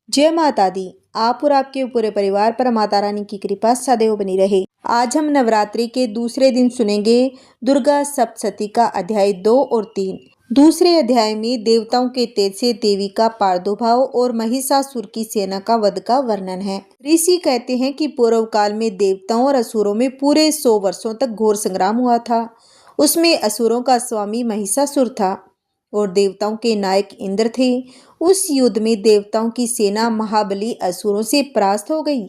जय माता दी। आप और आपके पूरे परिवार पर माता रानी की कृपा सदैव बनी रहे। आज हम नवरात्रि के दूसरे दिन सुनेंगे दुर्गा सप्तशती का अध्याय 2 और 3। दूसरे अध्याय में देवताओं के तेज से देवी का प्रादुर्भाव और महिषासुर की सेना का वध का वर्णन है। ऋषि कहते हैं कि पूर्व काल में देवताओं और असुरों में पूरे 100 वर्षों तक घोर संग्राम हुआ था। उसमें असुरों का स्वामी महिषासुर था और देवताओं के नायक इंद्र थे। उस युद्ध में देवताओं की सेना महाबली असुरों से परास्त हो गई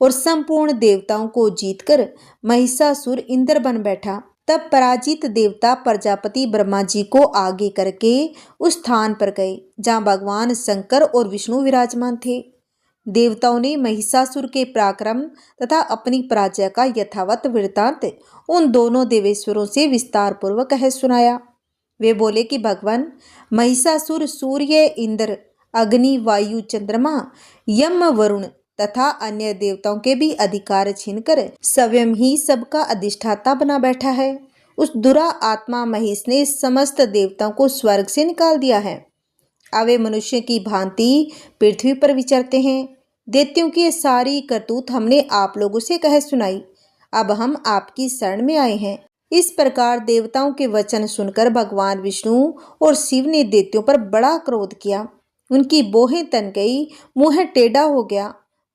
और संपूर्ण देवताओं को जीतकर महिषासुर इंद्र बन बैठा। तब पराजित देवता प्रजापति ब्रह्मा जी को आगे करके उस स्थान पर गए जहाँ भगवान शंकर और विष्णु विराजमान थे। देवताओं ने महिषासुर के पराक्रम तथा अपनी पराजय का यथावत वृत्तांत उन दोनों देवेश्वरों से विस्तार पूर्वक कह सुनाया। वे बोले कि भगवान, महिषासुर सूर्य, इंद्र, अग्नि, वायु, चंद्रमा, यम, वरुण तथा अन्य देवताओं के भी अधिकार छीनकर स्वयं ही सबका अधिष्ठाता बना बैठा है। उस दुरा आत्मा महिष ने समस्त देवताओं को स्वर्ग से निकाल दिया है। अब वे मनुष्य की भांति पृथ्वी पर विचरते हैं। दैत्यों की ये सारी करतूत हमने आप लोगों से कह सुनाई। अब हम आपकी शरण में आए हैं। इस प्रकार देवताओं के वचन सुनकर भगवान विष्णु और शिव ने दैत्यों पर बड़ा क्रोध किया। उनकी बोहें तन गई, मुंह टेढ़ा हो गया।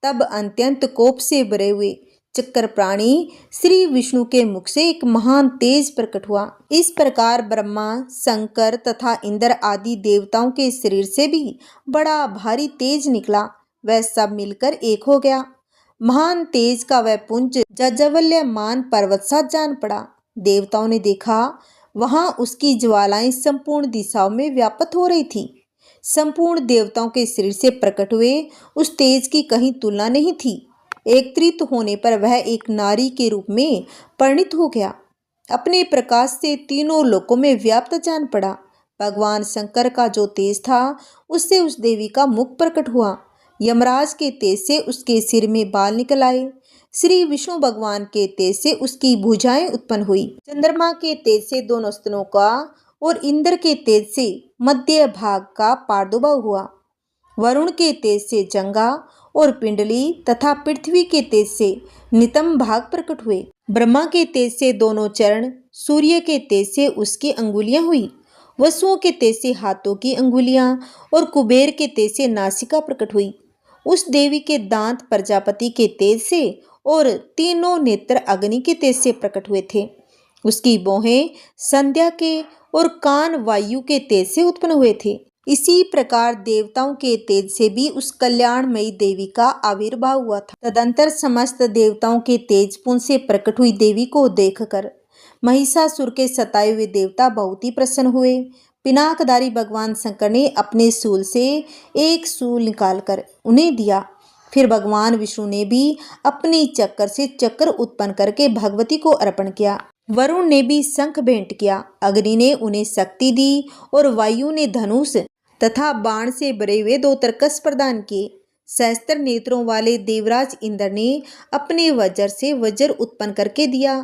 तब अत्यंत कोप से भरे हुए चक्र प्राणी श्री विष्णु के मुख से एक महान तेज प्रकट हुआ। इस प्रकार ब्रह्मा, शंकर तथा इंद्र आदि देवताओं के शरीर से भी बड़ा भारी तेज निकला। वह सब मिलकर एक हो गया। महान तेज का वह पुंज जज्वल्यमान पर्वत सा जान पड़ा। देवताओं ने देखा, वहां उसकी ज्वालाएं संपूर्ण दिशाओं में व्याप्त हो रही थी। संपूर्ण देवताओं के शरीर से प्रकट हुए उस तेज की कहीं तुलना नहीं थी। एकत्रित होने पर वह एक नारी के रूप में परिणित हो गया। अपने प्रकाश से तीनों लोकों में व्याप्त जान पड़ा। भगवान शंकर का जो तेज था उससे उस देवी का मुख प्रकट हुआ। यमराज के तेज से उसके सिर में बाल निकल आए। श्री विष्णु भगवान के तेज से उसकी भुजाएं उत्पन्न हुई। चंद्रमा के तेज से दोनों स्तनों का और इंद्र के तेज से मध्य भाग का प्रादुर्भाव हुआ। वरुण के तेज से जंगा और पिंडली तथा पृथ्वी के तेज से नितंब भाग प्रकट हुए। ब्रह्मा के तेज से दोनों चरण, सूर्य के तेज से उसकी अंगुलियां हुई, वसुओं के तेज से हाथों की अंगुलियां और कुबेर के तेज से नासिका प्रकट हुई। उस देवी के दांत प्रजापति के तेज से और तीनों नेत्र अग्नि के तेज से प्रकट हुए थे। उसकी भौहें संध्या के और कान वायु के तेज से उत्पन्न हुए थे। इसी प्रकार देवताओं के तेज से भी उस कल्याणमयी देवी का आविर्भाव हुआ था। तदंतर समस्त देवताओं के तेज पुंज से प्रकट हुई देवी को देखकर महिषासुर के सताए हुए देवता बहुत ही प्रसन्न हुए। पिनाकधारी भगवान शंकर ने अपने शूल से एक शूल निकालकर उन्हें दिया। फिर भगवान विष्णु ने भी अपनी चक्कर से चक्र उत्पन्न करके भगवती को अर्पण किया। वरुण ने भी शंख भेंट किया। अग्नि ने उन्हें शक्ति दी और वायु ने धनुष तथा बाण से भरे हुए 2 तरकस प्रदान किए। सहस्त्र नेत्रों वाले देवराज इंद्र ने अपने वज्र से वज्र उत्पन्न करके दिया।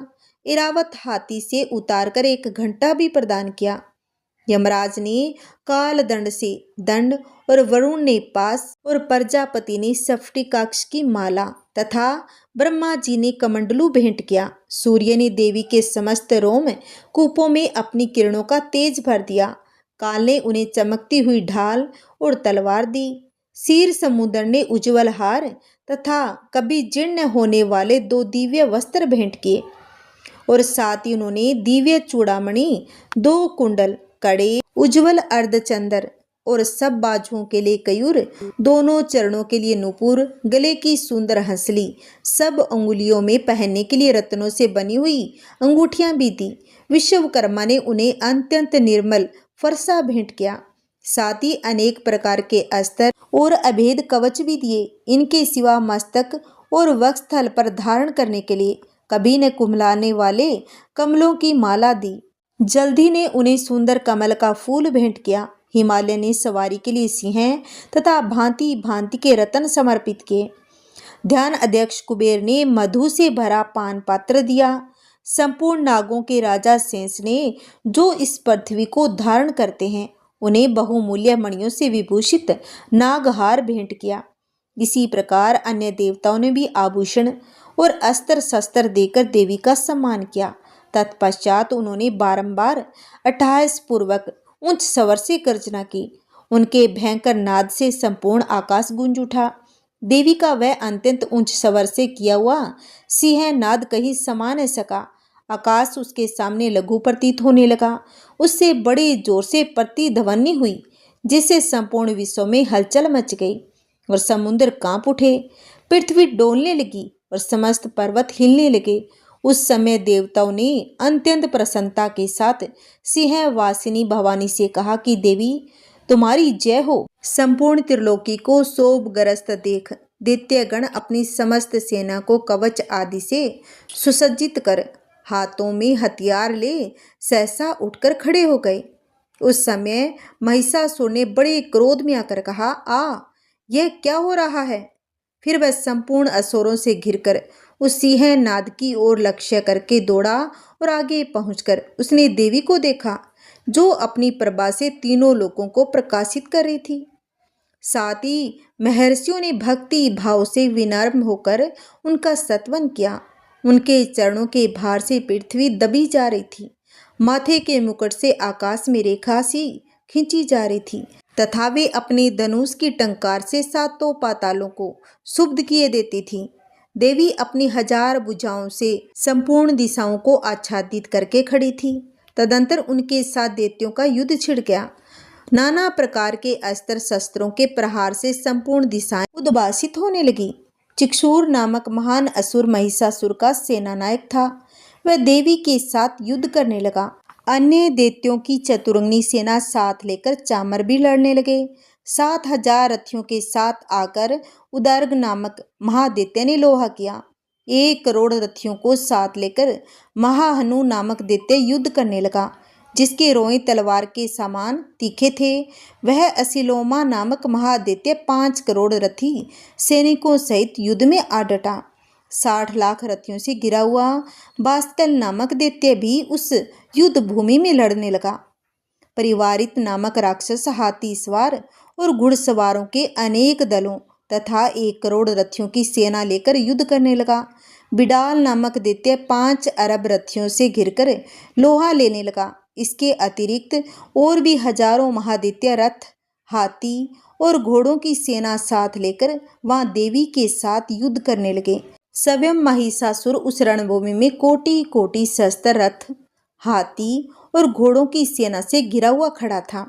इरावत हाथी से उतारकर एक घंटा भी प्रदान किया। यमराज ने काल दंड से दंड और वरुण ने पास और प्रजापति ने स्फटिकाक्ष की माला तथा ब्रह्मा जी ने कमंडलू भेंट किया। सूर्य ने देवी के समस्त रोम कूपों में अपनी किरणों का तेज भर दिया। काल ने उन्हें चमकती हुई ढाल और तलवार दी। क्षीर समुद्र ने उज्ज्वल हार तथा कभी जीर्ण होने वाले 2 दिव्य वस्त्र भेंट किए और साथ ही उन्होंने दिव्य चूड़ामणि, 2 कुंडल, कड़े, उज्ज्वल अर्धचंद्र और सब बाजुओं के लिए कयूर, दोनों चरणों के लिए नूपुर, गले की सुंदर हंसली, सब अंगुलियों में पहनने के लिए रत्नों से बनी हुई अंगूठियां भी दी। विश्वकर्मा ने उन्हें अत्यंत निर्मल फरसा भेंट किया। साथ ही अनेक प्रकार के अस्त्र और अभेद कवच भी दिए। इनके सिवा मस्तक और वक्षस्थल पर धारण करने के लिए कभी न कुम्हलाने वाले कमलों की माला दी। जल्दी ने उन्हें सुंदर कमल का फूल भेंट किया। हिमालय ने सवारी के लिए सिंह तथा भांति भांति के रत्न समर्पित किए। ध्यान अध्यक्ष कुबेर ने मधु से भरा पान पात्र दिया। संपूर्ण नागों के राजा शेष ने जो इस पृथ्वी को धारण करते हैं उन्हें बहुमूल्य मणियों से विभूषित नागहार भेंट किया। इसी प्रकार अन्य देवताओं ने भी आभूषण और अस्त्र शस्त्र देकर देवी का सम्मान किया। तत्पश्चात उन्होंने बारंबार अट्टहास पूर्वक उच्च स्वर से गर्जना की। उनके भयंकर नाद से संपूर्ण आकाश गूंज उठा। देवी का वह अत्यंत ऊंच स्वर से किया हुआ सिंह नाद कहीं समा न सका। आकाश उसके सामने लघु प्रतीत होने लगा। उससे बड़े जोर से प्रतिध्वनि हुई, जिससे संपूर्ण विश्व में हलचल मच गई और समुद्र कांप उठे। पृथ्वी डोलने लगी और समस्त पर्वत हिलने लगे। उस समय देवताओं ने अत्यंत प्रसन्नता के साथ सिंह वासिनी भवानी से कहा कि देवी, तुम्हारी जय हो। संपूर्ण त्रिलोकी को शोभग्रस्त देख दैत्यगण अपनी समस्त सेना को कवच आदि से सुसज्जित कर हाथों में हथियार ले सहसा उठकर खड़े हो गए। उस समय महिषासुर ने बड़े क्रोध में आकर कहा, यह क्या हो रहा है? फिर वह संपूर्ण असुरों से घिरकर उस सिंह नाद की ओर लक्ष्य करके दौड़ा और आगे पहुंचकर उसने देवी को देखा, जो अपनी प्रभा से तीनों लोकों को प्रकाशित कर रही थी। साथ ही महर्षियों ने भक्ति भाव से विनम्र होकर उनका स्तवन किया। उनके चरणों के भार से पृथ्वी दबी जा रही थी। माथे के मुकुट से आकाश में रेखा सी खींची जा रही थी तथा वे अपने धनुष की टंकार से सातों पातालों को शुद्ध किए देती थी। देवी अपनी 1000 भुजाओं से संपूर्ण दिशाओं को आच्छादित करके खड़ी थी। तदंतर उनके साथ दैत्यों का युद्ध छिड़ गया। नाना प्रकार के अस्त्र शस्त्रों के प्रहार से संपूर्ण दिशाएं उद्भासित होने लगी। चिक्षुर नामक महान असुर महिषासुर का सेनानायक था। वह देवी के साथ युद्ध करने लगा। अन्य दैत्यों की चतुरंगी सेना साथ लेकर चामर भी लड़ने लगे। 7000 रथियों के साथ आकर उदर्ग नामक महादैत्य ने लोहा किया। 1 करोड़ रथियों को साथ लेकर महाहनु नामक दैत्य युद्ध करने लगा, जिसके रोए तलवार के समान तीखे थे। वह असिलोमा नामक महादैत्य 5 करोड़ रथी सैनिकों सहित युद्ध में आ डटा। 60 लाख रथियों से गिरा हुआ बास्कल नामक दैत्य भी उस युद्ध भूमि में लड़ने लगा। परिवारित नामक राक्षस हाथी सवार और घुड़सवारों के अनेक दलों तथा 1 करोड़ रथियों की सेना लेकर युद्ध करने लगा। बिडाल नामक दैत्य 5 अरब रथियों से घिरकर लोहा लेने लगा। इसके अतिरिक्त और भी हजारों महादैत्य रथ, हाथी और घोड़ों की सेना साथ लेकर वहां देवी के साथ युद्ध करने लगे। स्वयं महिषासुर उस रणभूमि में कोटि कोटि शस्त्र, रथ, हाथी और घोड़ों की सेना से घिरा हुआ खड़ा था।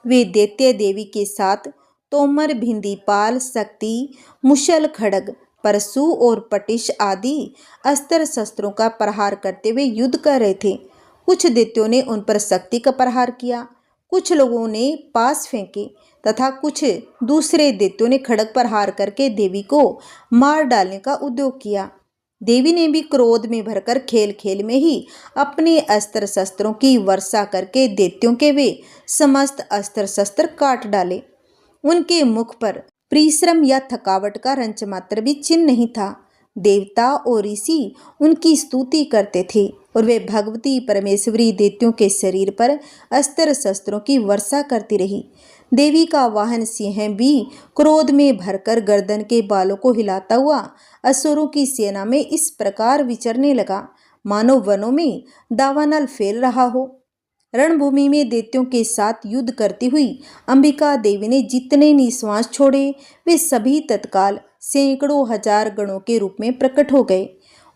वे दैत्य देवी के साथ तोमर, भिंदीपाल, शक्ति, मुशल, खड्ग, परशु और पटिश आदि अस्त्र शस्त्रों का प्रहार करते हुए युद्ध कर रहे थे। कुछ दैत्यों ने उन पर शक्ति का प्रहार किया, कुछ लोगों ने पास फेंके तथा कुछ दूसरे दैत्यों ने खड्ग प्रहार करके देवी को मार डालने का उद्योग किया। देवी ने भी क्रोध में भरकर खेल खेल में ही अपने अस्त्र शस्त्रों की वर्षा करके दैत्यों के वे समस्त अस्त्र शस्त्र काट डाले। उनके मुख पर परिश्रम या थकावट का रंच मात्र भी चिन्ह नहीं था। देवता और ऋषि उनकी स्तुति करते थे और वे भगवती परमेश्वरी दैत्यों के शरीर पर अस्त्र शस्त्रों की वर्षा करती रही। देवी का वाहन सिंह भी क्रोध में भरकर गर्दन के बालों को हिलाता हुआ असुरों की सेना में इस प्रकार विचरने लगा, मानो वनों में दावानल फैल रहा हो। रणभूमि में दैत्यों के साथ युद्ध करती हुई अंबिका देवी ने जितने निश्वास छोड़े वे सभी तत्काल सैकड़ों हजार गणों के रूप में प्रकट हो गए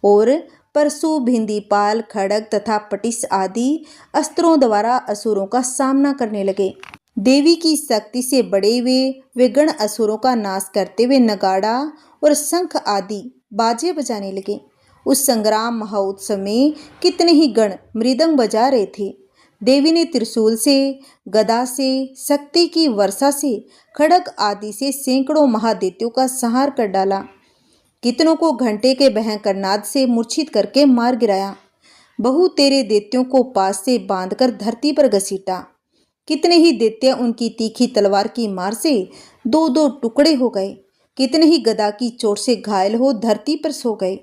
और परशु, भिंदीपाल, खड्ग तथा पटिश आदि अस्त्रों द्वारा असुरों का सामना करने लगे। देवी की शक्ति से बड़े हुए वे गण असुरों का नाश करते हुए नगाड़ा और शंख आदि बाजे बजाने लगे। उस संग्राम महोत्सव में कितने ही गण मृदंग बजा रहे थे। देवी ने त्रिशूल से, गदा से, शक्ति की वर्षा से, खड्ग आदि से सैकड़ों महादैत्यों का संहार कर डाला। कितनों को घंटे के भयंकर नाद से मूर्छित करके मार गिराया। बहुतेरे दैत्यों को पास से बांधकर धरती पर घसीटा। कितने ही दैत्य उनकी तीखी तलवार की मार से 2-2 टुकड़े हो गए। कितने ही गदा की चोट से घायल हो धरती पर सो गए।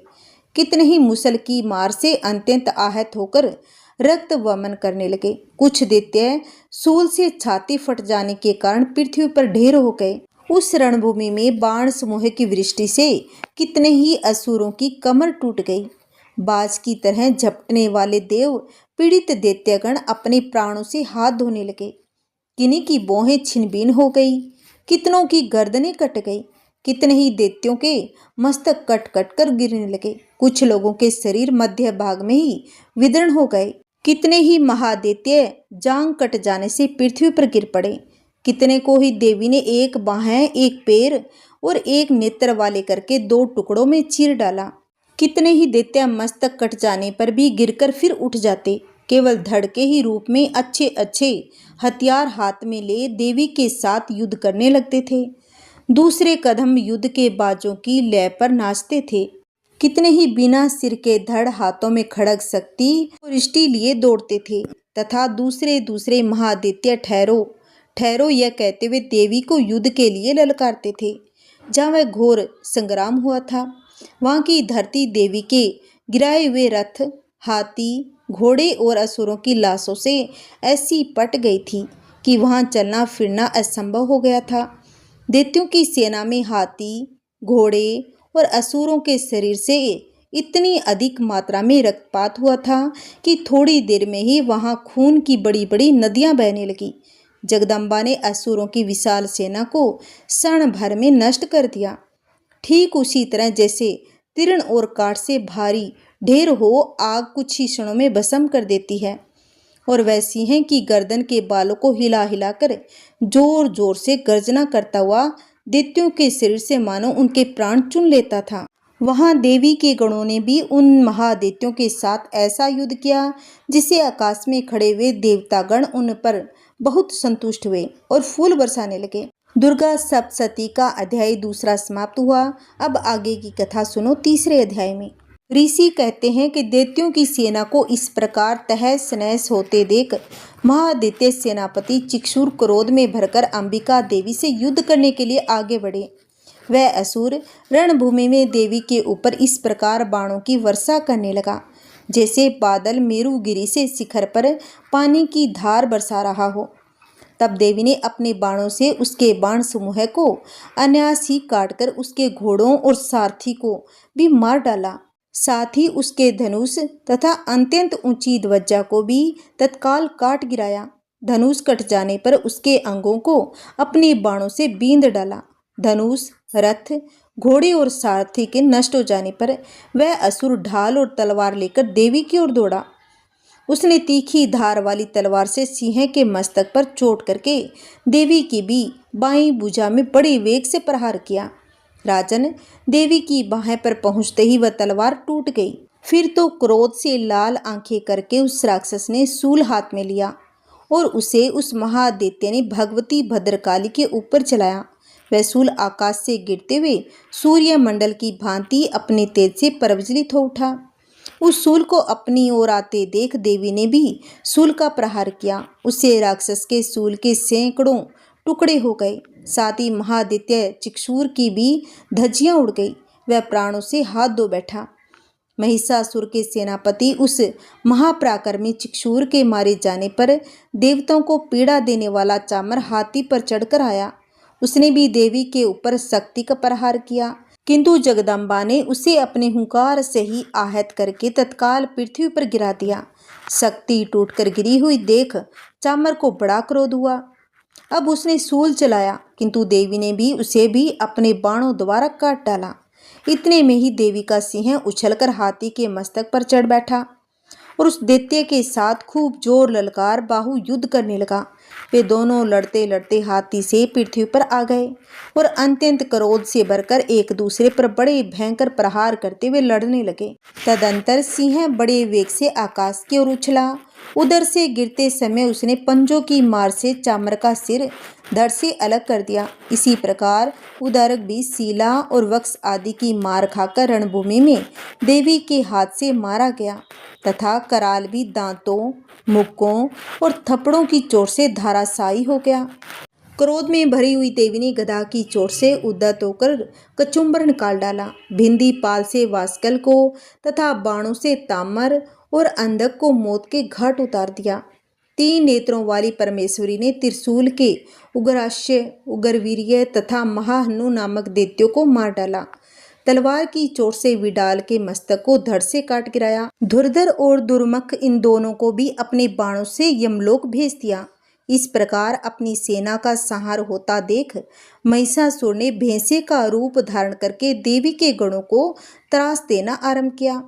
कितने ही मुसल की मार से अत्यंत आहत होकर रक्त वमन करने लगे। कुछ दैत्य सूल से छाती फट जाने के कारण पृथ्वी पर ढेर हो गए। उस रणभूमि में बाण समूह की वृष्टि से कितने ही असुरों की कमर टूट गई। बाज की तरह झपटने वाले देव पीड़ित दैत्यगण अपने प्राणों से हाथ धोने लगे। किन्हीं की भौहें छिनबीन हो गई, कितनों की गर्दनें कट गई, कितने ही दैत्यों के मस्तक कट कट कर गिरने लगे। कुछ लोगों के शरीर मध्य भाग में ही विदीर्ण हो गए। कितने ही महादैत्य जांग कट जाने से पृथ्वी पर गिर पड़े। कितने को ही देवी ने एक बाहें, एक पैर और एक नेत्र वाले करके 2 टुकड़ों में चीर डाला। कितने ही दैत्य मस्तक कट जाने पर भी गिरकर फिर उठ जाते। केवल धड़ के ही रूप में अच्छे अच्छे हथियार हाथ में ले देवी के साथ युद्ध करने लगते थे। दूसरे कदम युद्ध के बाजों की लय पर नाचते थे। कितने ही बिना सिर के धड़ हाथों में खड़ग शक्ति और इष्टि लिए दौड़ते थे तथा दूसरे दूसरे महादैत्य ठहरो ठहरो यह कहते हुए देवी को युद्ध के लिए ललकारते थे। जहाँ वह घोर संग्राम हुआ था वहाँ की धरती देवी के गिराए हुए रथ, हाथी, घोड़े और असुरों की लाशों से ऐसी पट गई थी कि वहाँ चलना फिरना असंभव हो गया था। दैत्यों की सेना में हाथी, घोड़े और असुरों के शरीर से इतनी अधिक मात्रा में रक्तपात हुआ था कि थोड़ी देर में ही वहाँ खून की बड़ी बड़ी नदियाँ बहने लगी। जगदम्बा ने असुरों की विशाल सेना को क्षण भर में नष्ट कर दिया। ठीक उसी तरह जैसे तीर्ण और काठ से भारी ढेर हो आग कुछ ही क्षणों में भस्म कर देती है, और वैसी है कि गर्दन के बालों को हिला हिलाकर जोर जोर से गर्जना करता हुआ दैत्यों के शरीर से मानो उनके प्राण चुन लेता था। वहां देवी के गणों ने भी उन महादैत्यों के साथ ऐसा युद्ध किया जिसे आकाश में खड़े हुए देवतागण उन पर बहुत संतुष्ट हुए और फूल बरसाने लगे। दुर्गा सप्तशती का अध्याय 2 समाप्त हुआ। अब आगे की कथा सुनो 3 अध्याय में। ऋषि कहते हैं कि दैत्यों की सेना को इस प्रकार तहस नहस होते देख महादैत्य सेनापति चिक्षुर क्रोध में भरकर अंबिका देवी से युद्ध करने के लिए आगे बढ़े। वह असुर रणभूमि में देवी के ऊपर इस प्रकार बाणों की वर्षा करने लगा जैसे बादल मेरुगिरी से शिखर पर पानी की धार बरसा रहा हो। तब देवी ने अपने बाणों से उसके बाण समूह को अनायास ही काटकर उसके घोड़ों और सारथी को भी मार डाला। साथ ही उसके धनुष तथा अत्यंत ऊंची ध्वजा को भी तत्काल काट गिराया। धनुष कट जाने पर उसके अंगों को अपने बाणों से बींध डाला। धनुष, रथ, घोड़े और सारथी के नष्ट हो जाने पर वह असुर ढाल और तलवार लेकर देवी की ओर दौड़ा। उसने तीखी धार वाली तलवार से सिंह के मस्तक पर चोट करके देवी की भी बाईं भुजा में बड़े वेग से प्रहार किया। राजन, देवी की बाहें पर पहुंचते ही वह तलवार टूट गई। फिर तो क्रोध से लाल आंखें करके उस राक्षस ने सूल हाथ में लिया और उसे उस महादैत्य ने भगवती भद्रकाली के ऊपर चलाया। वह सूल आकाश से गिरते हुए सूर्यमंडल की भांति अपने तेज से प्रज्वलित हो उठा। उस सूल को अपनी ओर आते देख देवी ने भी सूल का प्रहार किया। उससे राक्षस के सूल के सैकड़ों टुकड़े हो गए। साथ ही महादैत्य चिक्षुर की भी धज्जियां उड़ गई। वह प्राणों से हाथ धो बैठा। महिषासुर के सेनापति उस महापराक्रमी चिक्षुर के मारे जाने पर देवताओं को पीड़ा देने वाला चामर हाथी पर चढ़कर आया। उसने भी देवी के ऊपर शक्ति का प्रहार किया, किंतु जगदम्बा ने उसे अपने हुंकार से ही आहत करके तत्काल पृथ्वी पर गिरा दिया। शक्ति टूटकर गिरी हुई देख चामर को बड़ा क्रोध हुआ। अब उसने सूल चलाया, किंतु देवी ने भी उसे भी अपने बाणों द्वारा काट डाला। इतने में ही देवी का सिंह उछलकर हाथी के मस्तक पर चढ़ बैठा और उस दैत्य के साथ खूब जोर ललकार बाहु युद्ध करने लगा। वे दोनों लड़ते लड़ते हाथी से पृथ्वी पर आ गए और अत्यंत क्रोध से भरकर एक दूसरे पर बड़े भयंकर प्रहार करते हुए लड़ने लगे। तदंतर सिंह बड़े वेग से आकाश की ओर उछला। उधर से गिरते समय उसने पंजों की मार से चामर का सिर धड़ से अलग कर दिया। इसी प्रकार उदरक भी सीला और वक्ष आदि की मार खाकर रणभूमि में देवी के हाथ से मारा गया तथा कराल भी दांतों, मुक्कों और थप्पड़ों की चोट से धराशायी हो गया। क्रोध में भरी हुई देवी ने गदा की चोट से उद्यत होकर कचुम्बर निकाल डाला। भिंदी पाल से वास्कल को तथा बाणों से तामर और अंधक को मौत के घाट उतार दिया। 3 नेत्रों वाली परमेश्वरी ने त्रिशूल के उग्राश्य, उग्रवीर्य तथा महाहनु नामक दैत्यों को मार डाला। तलवार की चोट से विडाल के मस्तक को धड़ से काट गिराया। धुरधर और दुर्मुख इन दोनों को भी अपने बाणों से यमलोक भेज दिया। इस प्रकार अपनी सेना का संहार होता देख महिषासुर ने भैंसे का रूप धारण करके देवी के गणों को त्रास देना आरंभ किया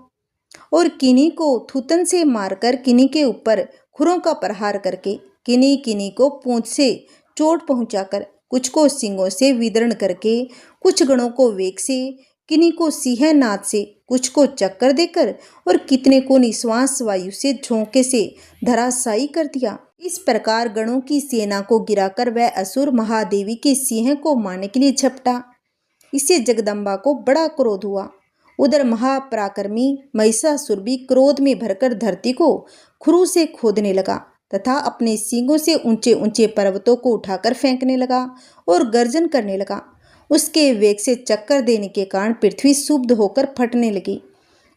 और किन्हीं को थूतन से मारकर किन्हीं के ऊपर खुरों का प्रहार करके किन्हीं को पूंछ से चोट पहुंचाकर कुछ को सींगों से विदर्ण करके कुछ गणों को वेग से किन्हीं को सिंहनाद से कुछ को चक्कर देकर और कितने को निश्वास वायु से झोंके से धराशायी कर दिया। इस प्रकार गणों की सेना को गिराकर वह असुर महादेवी के सिंह को मारने के लिए झपटा। इससे जगदम्बा को बड़ा क्रोध हुआ। उधर महापराक्रमी महिषासुर भी क्रोध में भरकर धरती को खुरू से खोदने लगा तथा अपने सींगों से ऊंचे ऊंचे पर्वतों को उठाकर फेंकने लगा और गर्जन करने लगा। उसके वेग से चक्कर देने के कारण पृथ्वी क्षुब्ध होकर फटने लगी।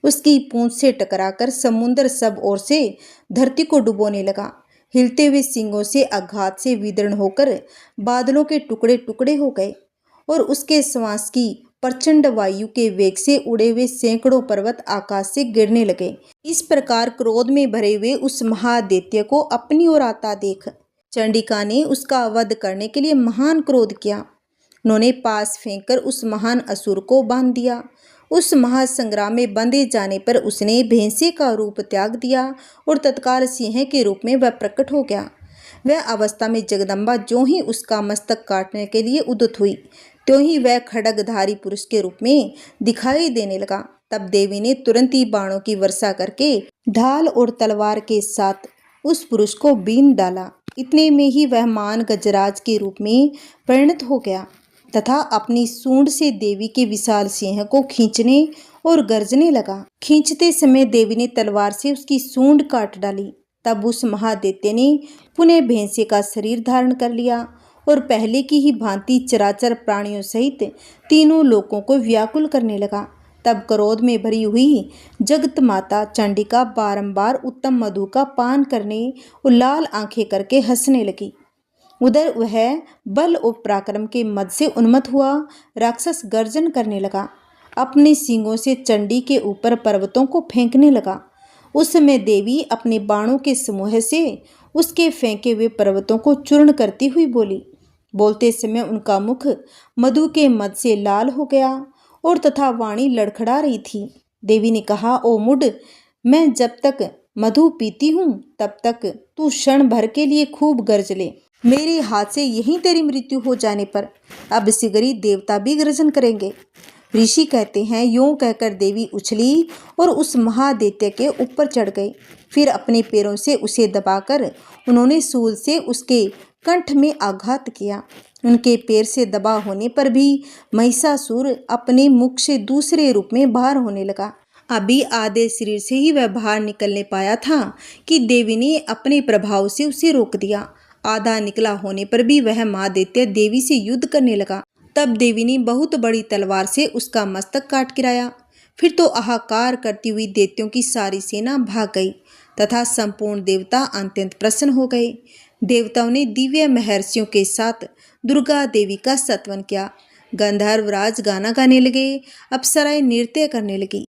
उसकी पूंछ से टकराकर समुद्र सब ओर से धरती को डुबोने लगा। हिलते हुए सींगों से आघात से विदीर्ण होकर बादलों के टुकड़े टुकड़े हो गए और उसके श्वास की प्रचंड वायु के वेग से उड़े हुए सैकड़ों पर्वत आकाश से गिरने लगे। इस प्रकार क्रोध में भरे हुए उस महादैत्य को अपनी ओर आता देख चंडिका ने उसका वध करने के लिए महान क्रोध किया। उन्होंने पास फेंककर उस महान असुर को बांध दिया। उस महासंग्राम में बंधे जाने पर उसने भैंसे का रूप त्याग दिया और तत्काल सिंह के रूप में वह प्रकट हो गया। वह अवस्था में जगदम्बा जो ही उसका मस्तक काटने के लिए उद्यत हुई त्यों ही वह खड्गधारी पुरुष के रूप में दिखाई देने लगा। तब देवी ने तुरंत ही बाणों की वर्षा करके ढाल और तलवार के साथ उस पुरुष को बीन डाला। इतने में ही वह मान गजराज के रूप में परिणत हो गया तथा अपनी सूंड से देवी के विशाल सिंह को खींचने और गर्जने लगा। खींचते समय देवी ने तलवार से उसकी सूंड काट डाली। तब उस महादैत्य ने पुनः भैंसे का शरीर धारण कर लिया और पहले की ही भांति चराचर प्राणियों सहित तीनों लोकों को व्याकुल करने लगा। तब क्रोध में भरी हुई जगत माता चंडिका बारंबार उत्तम मधु का पान करने और लाल आंखें करके हंसने लगी। उधर वह बल और पराक्रम के मद से उन्मत्त हुआ राक्षस गर्जन करने लगा। अपने सींगों से चंडी के ऊपर पर्वतों को फेंकने लगा। उस समय देवी अपने बाणों के समूह से उसके फेंके हुए पर्वतों को चूर्ण करती हुई बोली। बोलते समय उनका मुख मधु के मद से लाल हो गया और तथा वाणी लड़खड़ा रही थी। देवी ने कहा, ओ मुड, मैं जब तक मधु पीती हूँ तब तक तू क्षण भर के लिए खूब गर्ज ले। मेरे हाथ से यहीं तेरी मृत्यु हो जाने पर अब शीघ्र देवता भी गर्जन करेंगे। ऋषि कहते हैं, यूं कहकर देवी उछली और उस महादैत्य के ऊपर चढ़ गई। फिर अपने पैरों से उसे दबाकर उन्होंने सूल से उसके कंठ में आघात किया। उनके पैर से दबा होने पर भी महिषासुर अपने मुख से दूसरे रूप में बाहर होने लगा। अभी आधे शरीर से ही वह बाहर निकलने पाया था कि देवी ने अपने प्रभाव से उसे रोक दिया। आधा निकला होने पर भी वह महादैत्य देवी से युद्ध करने लगा। तब देवी ने बहुत बड़ी तलवार से उसका मस्तक काट गिराया। फिर तो हाहाकार करती हुई दैत्यों की सारी सेना भाग गई तथा संपूर्ण देवता अत्यंत प्रसन्न हो गए। देवताओं ने दिव्य महर्षियों के साथ दुर्गा देवी का स्तवन किया। गंधर्वराज गाना गाने लगे, अप्सराएं नृत्य करने लगी।